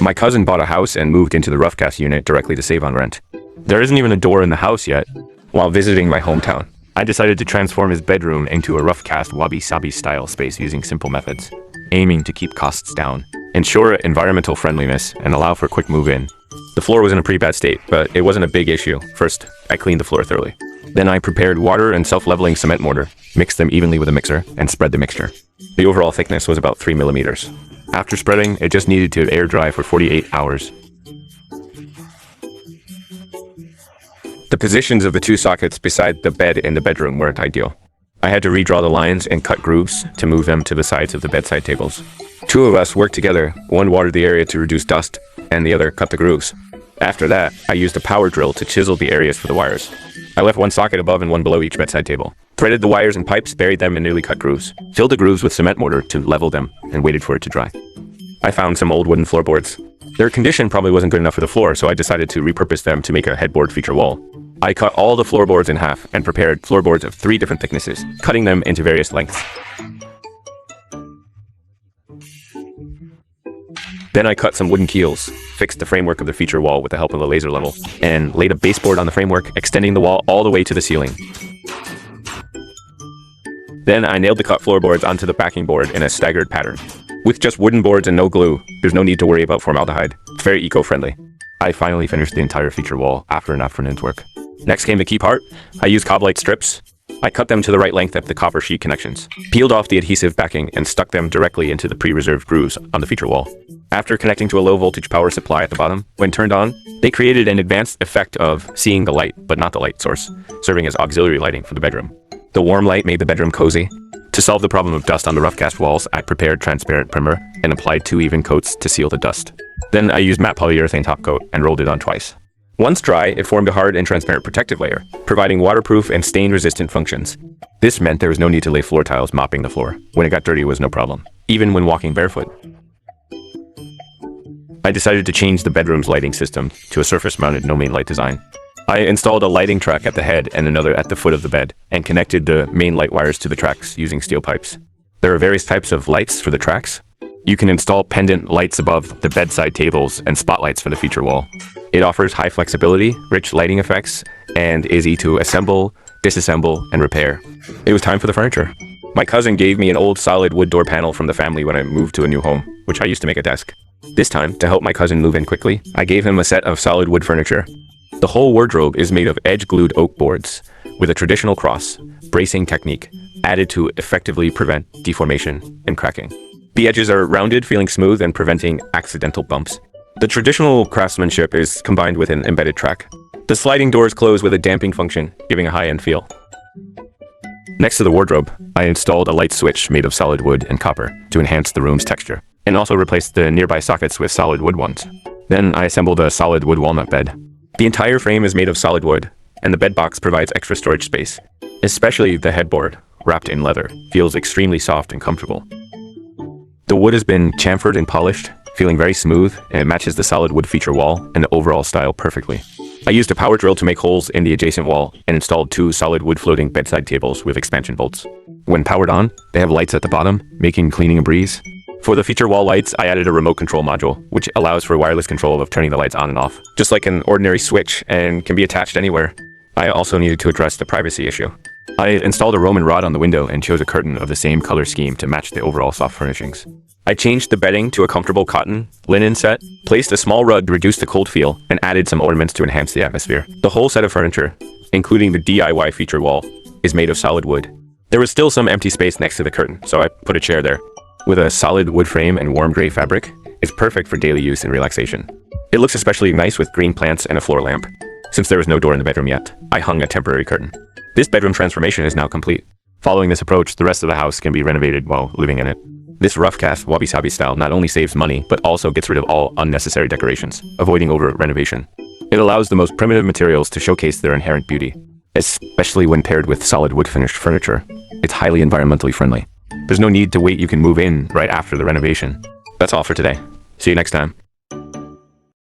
My cousin bought a house and moved into the roughcast unit directly to save on rent. There isn't even a door in the house yet. While visiting my hometown, I decided to transform his bedroom into a roughcast Wabi Sabi style space using simple methods, aiming to keep costs down, ensure environmental friendliness, and allow for quick move-in. The floor was in a pretty bad state, but it wasn't a big issue. First, I cleaned the floor thoroughly. Then I prepared water and self-leveling cement mortar, mixed them evenly with a mixer, and spread the mixture. The overall thickness was about 3 millimeters. After spreading, it just needed to air dry for 48 hours. The positions of the two sockets beside the bed in the bedroom weren't ideal. I had to redraw the lines and cut grooves to move them to the sides of the bedside tables. Two of us worked together, one watered the area to reduce dust, and the other cut the grooves. After that, I used a power drill to chisel the areas for the wires. I left one socket above and one below each bedside table. Threaded the wires and pipes, buried them in newly cut grooves. Filled the grooves with cement mortar to level them, and waited for it to dry. I found some old wooden floorboards. Their condition probably wasn't good enough for the floor, so I decided to repurpose them to make a headboard feature wall. I cut all the floorboards in half and prepared floorboards of 3 different thicknesses, cutting them into various lengths. Then I cut some wooden keels, fixed the framework of the feature wall with the help of a laser level, and laid a baseboard on the framework, extending the wall all the way to the ceiling. Then I nailed the cut floorboards onto the backing board in a staggered pattern. With just wooden boards and no glue, there's no need to worry about formaldehyde. It's very eco-friendly. I finally finished the entire feature wall after an afternoon's work. Next came the key part. I used coblite strips. I cut them to the right length of the copper sheet connections, peeled off the adhesive backing, and stuck them directly into the pre-reserved grooves on the feature wall. After connecting to a low-voltage power supply at the bottom, when turned on, they created an advanced effect of seeing the light, but not the light source, serving as auxiliary lighting for the bedroom. The warm light made the bedroom cozy. To solve the problem of dust on the roughcast walls, I prepared transparent primer and applied 2 even coats to seal the dust. Then I used matte polyurethane top coat and rolled it on twice. Once dry, it formed a hard and transparent protective layer, providing waterproof and stain-resistant functions. This meant there was no need to lay floor tiles mopping the floor. When it got dirty, it was no problem, even when walking barefoot. I decided to change the bedroom's lighting system to a surface-mounted no-main light design. I installed a lighting track at the head and another at the foot of the bed, and connected the main light wires to the tracks using steel pipes. There are various types of lights for the tracks. You can install pendant lights above the bedside tables and spotlights for the feature wall. It offers high flexibility, rich lighting effects, and is easy to assemble, disassemble, and repair. It was time for the furniture. My cousin gave me an old solid wood door panel from the family when I moved to a new home, which I used to make a desk. This time, to help my cousin move in quickly, I gave him a set of solid wood furniture. The whole wardrobe is made of edge-glued oak boards, with a traditional cross, bracing technique, added to effectively prevent deformation and cracking. The edges are rounded, feeling smooth and preventing accidental bumps. The traditional craftsmanship is combined with an embedded track. The sliding doors close with a damping function, giving a high-end feel. Next to the wardrobe, I installed a light switch made of solid wood and copper to enhance the room's texture, and also replaced the nearby sockets with solid wood ones. Then I assembled a solid wood walnut bed. The entire frame is made of solid wood, and the bed box provides extra storage space. Especially the headboard, wrapped in leather, feels extremely soft and comfortable. The wood has been chamfered and polished, feeling very smooth, and it matches the solid wood feature wall and the overall style perfectly. I used a power drill to make holes in the adjacent wall and installed 2 solid wood floating bedside tables with expansion bolts. When powered on, they have lights at the bottom, making cleaning a breeze. For the feature wall lights, I added a remote control module, which allows for wireless control of turning the lights on and off, just like an ordinary switch, and can be attached anywhere. I also needed to address the privacy issue. I installed a Roman rod on the window and chose a curtain of the same color scheme to match the overall soft furnishings. I changed the bedding to a comfortable cotton, linen set, placed a small rug to reduce the cold feel, and added some ornaments to enhance the atmosphere. The whole set of furniture, including the DIY feature wall, is made of solid wood. There was still some empty space next to the curtain, so I put a chair there. With a solid wood frame and warm gray fabric, it's perfect for daily use and relaxation. It looks especially nice with green plants and a floor lamp. Since there was no door in the bedroom yet, I hung a temporary curtain. This bedroom transformation is now complete. Following this approach, the rest of the house can be renovated while living in it. This roughcast Wabi Sabi style not only saves money, but also gets rid of all unnecessary decorations, avoiding over-renovation. It allows the most primitive materials to showcase their inherent beauty. Especially when paired with solid wood finished furniture, it's highly environmentally friendly. There's no need to wait, you can move in right after the renovation. That's all for today. See you next time.